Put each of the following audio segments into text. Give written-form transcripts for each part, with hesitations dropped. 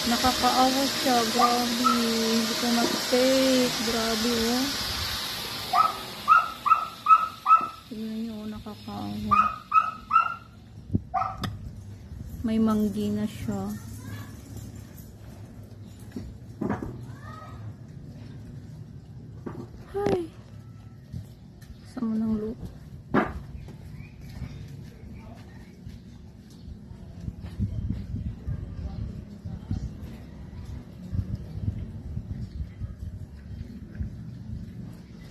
Nakakaawa siya. Grabe. Hindi ko na-take. Grabe, oh. Tignan nyo, oh, nakakaawa. May manggi na siya. Ay. Sama ng loop.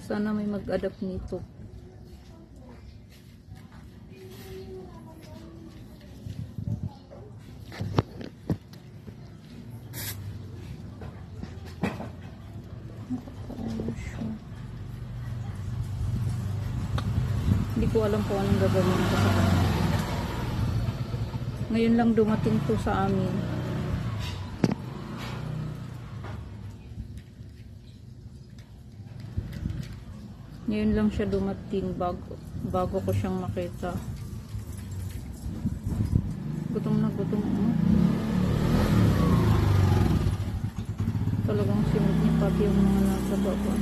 Sana may mag-adapt nito. Hindi ko alam kung anong gagawin ko sa kanya. Ngayon lang dumating to sa amin. Ngayon lang siya dumating bago ko siyang makita. Gutom na gutom. Talagang sinod niya pati yung mga nasa baba.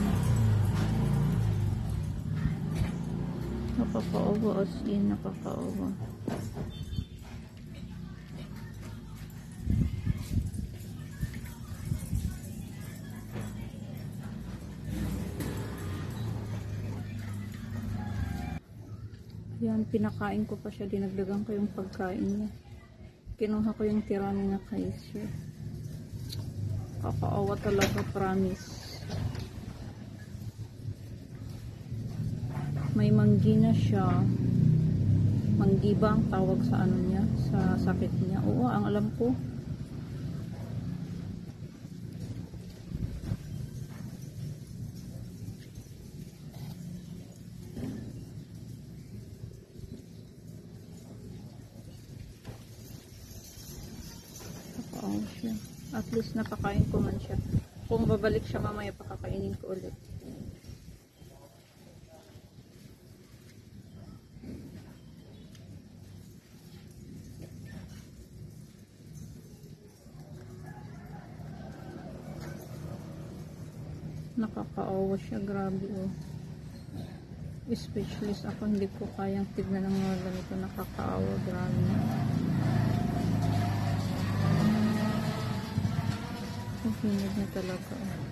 Nakakaawa, as in nakakaawa. Yan, pinakain ko pa siya, dinagdagan ko yung pagkain niya. Kinuha ko yung tirani na Kaiser. Kakaawa talaga, promise. May manggi na siya. Manggi ba ang tawag sa ano niya? Sa sakit niya? Oo, ang alam ko. Kakaawa siya. At least napakain ko man siya. Kung babalik siya mamaya, pakakainin ko ulit. Nakakaawa siya, grabe, oh. Speechless ako, hindi ko kayang tignan ng mga ganito. Nakakaawa, grabe. Ang hinid na talaga, oh.